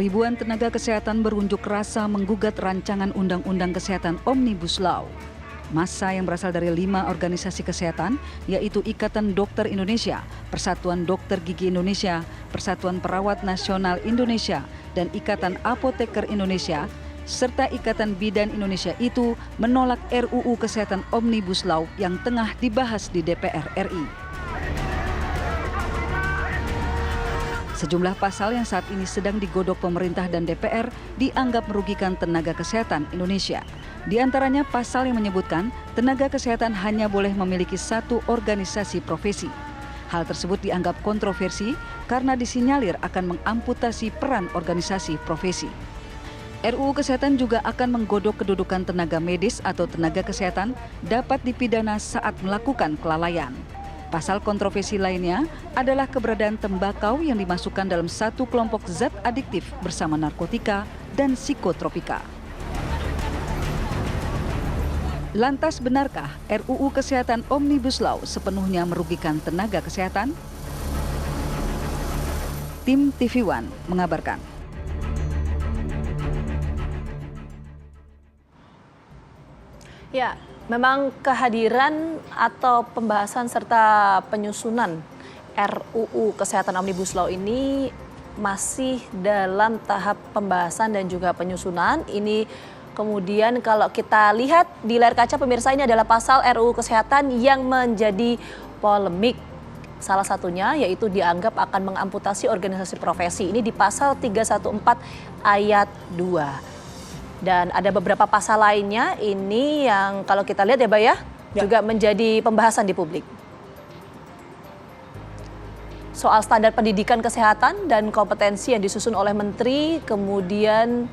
Ribuan tenaga kesehatan berunjuk rasa menggugat rancangan Undang-Undang Kesehatan Omnibus Law. Massa yang berasal dari 5 organisasi kesehatan, yaitu Ikatan Dokter Indonesia, Persatuan Dokter Gigi Indonesia, Persatuan Perawat Nasional Indonesia, dan Ikatan Apoteker Indonesia, serta Ikatan Bidan Indonesia itu menolak RUU Kesehatan Omnibus Law yang tengah dibahas di DPR RI. Sejumlah pasal yang saat ini sedang digodok pemerintah dan DPR dianggap merugikan tenaga kesehatan Indonesia. Di antaranya pasal yang menyebutkan tenaga kesehatan hanya boleh memiliki satu organisasi profesi. Hal tersebut dianggap kontroversi karena disinyalir akan mengamputasi peran organisasi profesi. RUU Kesehatan juga akan menggodok kedudukan tenaga medis atau tenaga kesehatan dapat dipidana saat melakukan kelalaian. Pasal kontroversi lainnya adalah keberadaan tembakau yang dimasukkan dalam satu kelompok zat adiktif bersama narkotika dan psikotropika. Lantas benarkah RUU Kesehatan Omnibus Law sepenuhnya merugikan tenaga kesehatan? Tim TV One mengabarkan. Ya, memang kehadiran atau pembahasan serta penyusunan RUU Kesehatan Omnibus Law ini masih dalam tahap pembahasan dan juga penyusunan. Ini kemudian kalau kita lihat di layar kaca pemirsa, ini adalah pasal RUU Kesehatan yang menjadi polemik. Salah satunya yaitu dianggap akan mengamputasi organisasi profesi. Ini di pasal 314 ayat 2. Dan ada beberapa pasal lainnya ini yang kalau kita lihat ya Mbak ya, juga menjadi pembahasan di publik. Soal standar pendidikan kesehatan dan kompetensi yang disusun oleh menteri, kemudian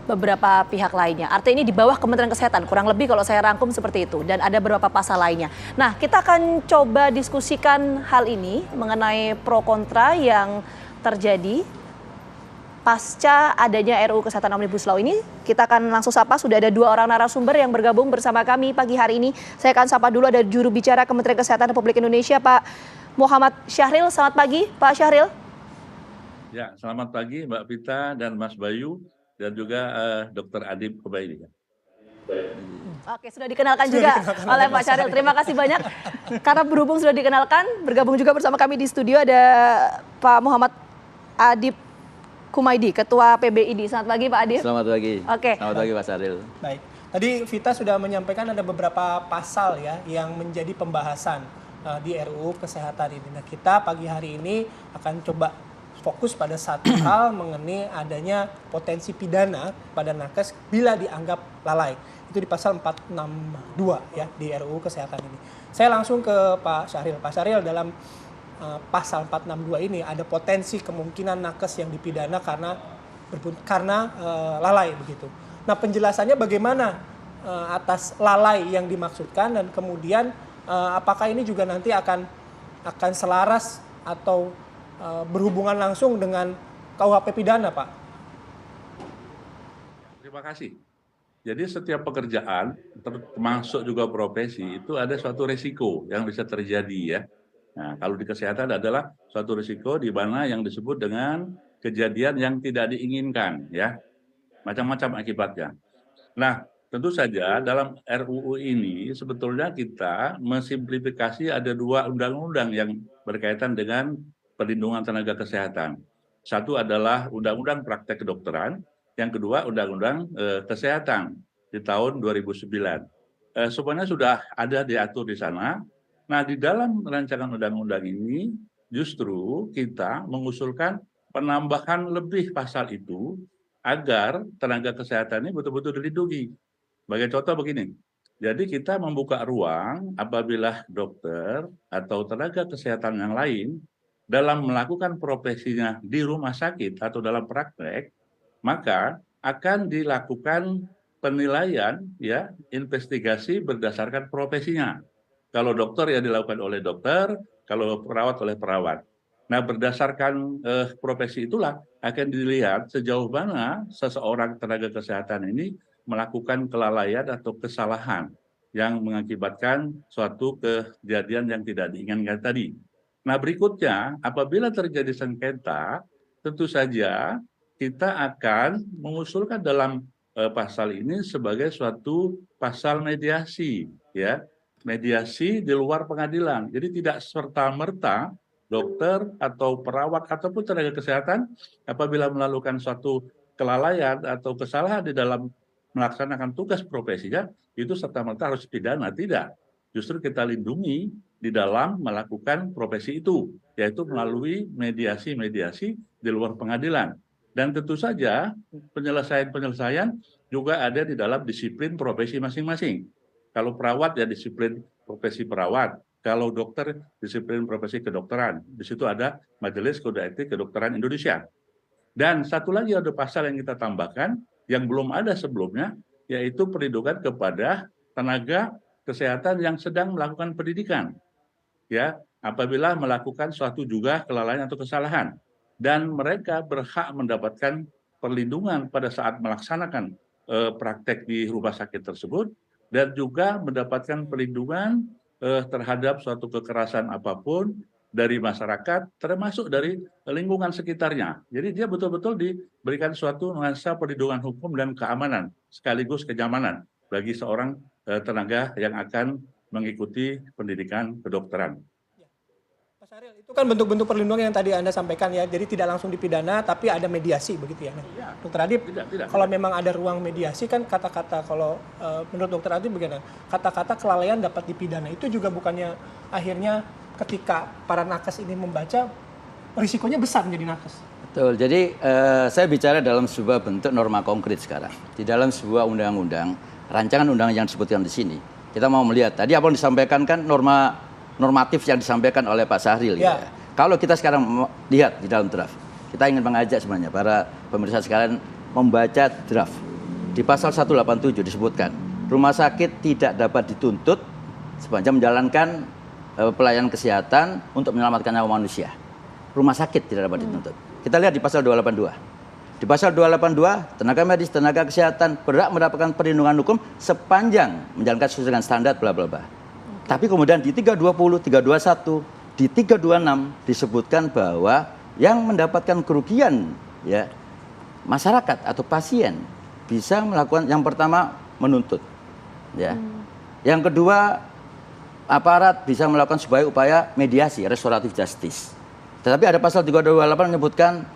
beberapa pihak lainnya. Artinya ini di bawah Kementerian Kesehatan, kurang lebih kalau saya rangkum seperti itu. Dan ada beberapa pasal lainnya. Nah, kita akan coba diskusikan hal ini mengenai pro kontra yang terjadi pasca adanya RUU Kesehatan Omnibus Law ini. Kita akan langsung sapa, sudah ada 2 orang narasumber yang bergabung bersama kami pagi hari ini. Saya akan sapa dulu, ada juru bicara Kementerian Kesehatan Republik Indonesia, Pak Muhammad Syahril. Selamat pagi, Pak Syahril. Ya, selamat pagi Mbak Vita dan Mas Bayu dan juga Dr. Adib Kubaili. Oke, sudah dikenalkan juga oleh Pak Syahril. Terima kasih banyak. Karena berhubung sudah dikenalkan, bergabung juga bersama kami di studio ada Pak Muhammad Adib Kumaidi, Ketua PBID. Selamat pagi Pak Adib. Selamat pagi. Oke. Selamat pagi Pak Syahril. Baik, tadi Vita sudah menyampaikan ada beberapa pasal ya yang menjadi pembahasan di RUU Kesehatan ini. Nah, kita pagi hari ini akan coba fokus pada satu hal mengenai adanya potensi pidana pada nakes bila dianggap lalai. Itu di pasal 462 ya di RUU Kesehatan ini. Saya langsung ke Pak Syahril. Pak Syahril, dalam pasal 462 ini ada potensi kemungkinan nakes yang dipidana karena lalai begitu. Nah, penjelasannya bagaimana atas lalai yang dimaksudkan dan kemudian apakah ini juga nanti akan selaras atau berhubungan langsung dengan KUHP pidana, Pak? Terima kasih. Jadi setiap pekerjaan, termasuk juga profesi, itu ada suatu risiko yang bisa terjadi ya. Nah, kalau di kesehatan adalah suatu risiko di mana yang disebut dengan kejadian yang tidak diinginkan ya. Macam-macam akibatnya. Nah, tentu saja dalam RUU ini sebetulnya kita mensimplifikasi ada 2 undang-undang yang berkaitan dengan perlindungan tenaga kesehatan. Satu adalah Undang-Undang Praktek Kedokteran, yang kedua Undang-Undang Kesehatan di tahun 2009. Semuanya sudah ada diatur di sana. Nah, di dalam rancangan undang-undang ini justru kita mengusulkan penambahan lebih pasal itu agar tenaga kesehatan ini betul-betul dilindungi. Sebagai contoh begini, jadi kita membuka ruang apabila dokter atau tenaga kesehatan yang lain dalam melakukan profesinya di rumah sakit atau dalam praktek, maka akan dilakukan penilaian ya, investigasi berdasarkan profesinya. Kalau dokter ya dilakukan oleh dokter, kalau perawat oleh perawat. Nah, berdasarkan profesi itulah akan dilihat sejauh mana seseorang tenaga kesehatan ini melakukan kelalaian atau kesalahan yang mengakibatkan suatu kejadian yang tidak diinginkan tadi. Nah, berikutnya apabila terjadi sengketa, tentu saja kita akan mengusulkan dalam pasal ini sebagai suatu pasal mediasi, ya, mediasi di luar pengadilan. Jadi tidak serta-merta dokter atau perawat ataupun tenaga kesehatan apabila melakukan suatu kelalaian atau kesalahan di dalam melaksanakan tugas profesinya itu serta-merta harus pidana, tidak. Justru kita lindungi di dalam melakukan profesi itu, yaitu melalui mediasi-mediasi di luar pengadilan. Dan tentu saja penyelesaian-penyelesaian juga ada di dalam disiplin profesi masing-masing. Kalau perawat ya disiplin profesi perawat, kalau dokter disiplin profesi kedokteran. Di situ ada Majelis Kode Etik Kedokteran Indonesia. Dan satu lagi ada pasal yang kita tambahkan yang belum ada sebelumnya, yaitu perlindungan kepada tenaga kesehatan yang sedang melakukan pendidikan. Ya, apabila melakukan suatu juga kelalaian atau kesalahan. Dan mereka berhak mendapatkan perlindungan pada saat melaksanakan praktek di rumah sakit tersebut dan juga mendapatkan perlindungan terhadap suatu kekerasan apapun dari masyarakat termasuk dari lingkungan sekitarnya. Jadi dia betul-betul diberikan suatu nuansa perlindungan hukum dan keamanan sekaligus kenyamanan bagi seorang tenaga yang akan mengikuti pendidikan kedokteran. Mas Ariel, itu kan bentuk-bentuk perlindungan yang tadi Anda sampaikan ya, jadi tidak langsung dipidana tapi ada mediasi begitu ya. Nah, Ya, Dokter Adib, tidak. kalau memang ada ruang mediasi kan kata-kata kalau menurut Dokter Adib bagaimana? Kata-kata kelalaian dapat dipidana itu juga bukannya akhirnya ketika para nakes ini membaca risikonya besar menjadi nakes. Betul, jadi saya bicara dalam sebuah bentuk norma konkret sekarang. Di dalam sebuah undang-undang, rancangan undang yang disebutkan di sini, kita mau melihat, tadi apa yang disampaikan kan normatif yang disampaikan oleh Pak Syahril. Ya. Ya. Kalau kita sekarang lihat di dalam draft, kita ingin mengajak sebenarnya para pemirsa sekalian membaca draft. Di pasal 187 disebutkan, rumah sakit tidak dapat dituntut sepanjang menjalankan pelayanan kesehatan untuk menyelamatkan nyawa manusia. Rumah sakit tidak dapat dituntut. Kita lihat di pasal 282. Di pasal 282, tenaga medis, tenaga kesehatan berhak mendapatkan perlindungan hukum sepanjang menjalankan sesuai dengan standar bla bla bla. Tapi kemudian di 320, 321, di 326 disebutkan bahwa yang mendapatkan kerugian ya masyarakat atau pasien bisa melakukan yang pertama menuntut. Ya. Yang kedua aparat bisa melakukan sebagai upaya mediasi, restoratif justice. Tetapi ada pasal 328 menyebutkan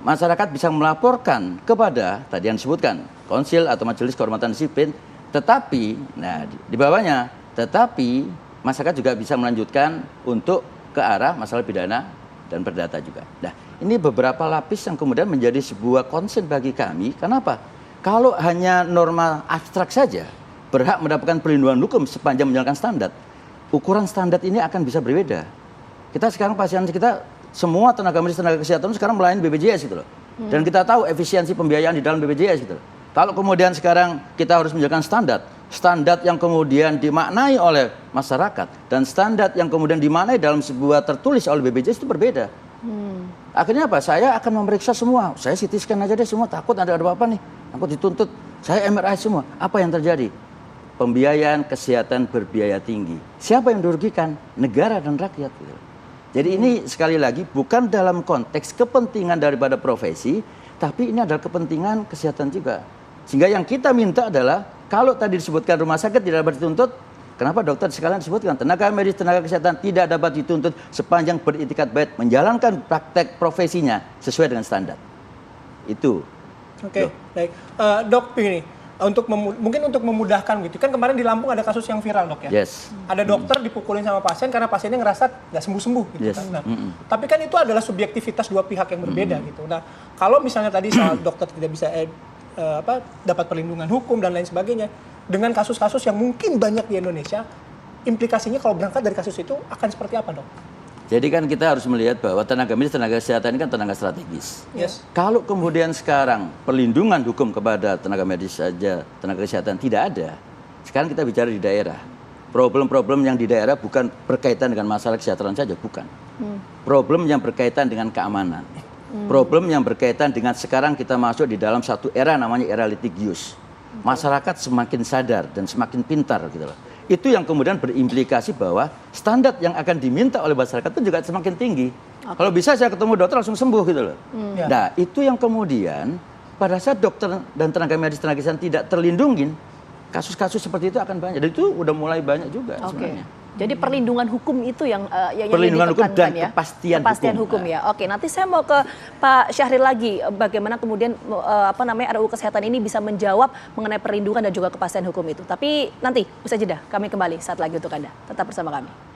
masyarakat bisa melaporkan kepada tadi yang disebutkan konsil atau majelis kehormatan disiplin, tetapi nah di bawahnya tetapi masyarakat juga bisa melanjutkan untuk ke arah masalah pidana dan perdata juga. Nah, ini beberapa lapis yang kemudian menjadi sebuah concern bagi kami. Kenapa? Kalau hanya norma abstrak saja, berhak mendapatkan perlindungan hukum sepanjang menjalankan standar, ukuran standar ini akan bisa berbeda. Kita sekarang pasien kita semua tenaga medis, tenaga kesehatan sekarang melayani BPJS gitu loh. Dan kita tahu efisiensi pembiayaan di dalam BPJS gitu loh. Kalau kemudian sekarang kita harus menjalankan standar yang kemudian dimaknai oleh masyarakat dan standar yang kemudian dimaknai dalam sebuah tertulis oleh BPJS itu berbeda. Akhirnya apa? Saya akan memeriksa semua. Saya CT scan aja deh semua, takut ada apa-apa nih. Takut dituntut. Saya MRI semua. Apa yang terjadi? Pembiayaan kesehatan berbiaya tinggi. Siapa yang dirugikan? Negara dan rakyat. Gitu. Jadi ini sekali lagi bukan dalam konteks kepentingan daripada profesi, tapi ini adalah kepentingan kesehatan juga. Sehingga yang kita minta adalah, kalau tadi disebutkan rumah sakit tidak dapat dituntut, kenapa dokter sekalian disebutkan tenaga medis, tenaga kesehatan tidak dapat dituntut sepanjang beritikat baik menjalankan praktek profesinya sesuai dengan standar. Itu. Oke, baik. Dok, begini, mungkin untuk memudahkan gitu. Kan kemarin di Lampung ada kasus yang viral, Dok ya. Yes. Ada dokter dipukulin sama pasien karena pasiennya ngerasa nggak sembuh-sembuh gitu Yes. kan. Nah, tapi kan itu adalah subjektivitas dua pihak yang berbeda gitu. Nah, kalau misalnya tadi soal dokter tidak bisa dapat perlindungan hukum dan lain sebagainya, dengan kasus-kasus yang mungkin banyak di Indonesia, implikasinya kalau berangkat dari kasus itu akan seperti apa, Dok? Jadi kan kita harus melihat bahwa tenaga medis, tenaga kesehatan ini kan tenaga strategis. Yes. Kalau kemudian sekarang perlindungan hukum kepada tenaga medis saja, tenaga kesehatan tidak ada. Sekarang kita bicara di daerah. Problem-problem yang di daerah bukan berkaitan dengan masalah kesejahteraan saja, bukan. Problem yang berkaitan dengan keamanan. Problem yang berkaitan dengan sekarang kita masuk di dalam satu era namanya era litigius. Masyarakat semakin sadar dan semakin pintar gitu loh. Itu yang kemudian berimplikasi bahwa standar yang akan diminta oleh masyarakat itu juga semakin tinggi. Kalau bisa saya ketemu dokter langsung sembuh gitu loh. Nah, itu yang kemudian pada saat dokter dan tenaga medis tenaga kesehatan tidak terlindungin, kasus-kasus seperti itu akan banyak. Dan itu udah mulai banyak juga sebenarnya. Jadi perlindungan hukum itu yang perlindungan hukum dan ya. kepastian hukum ya. Oke, nanti saya mau ke Pak Syahril lagi, bagaimana kemudian RUU Kesehatan ini bisa menjawab mengenai perlindungan dan juga kepastian hukum itu. Tapi nanti usai jeda kami kembali saat lagi untuk Anda. Tetap bersama kami.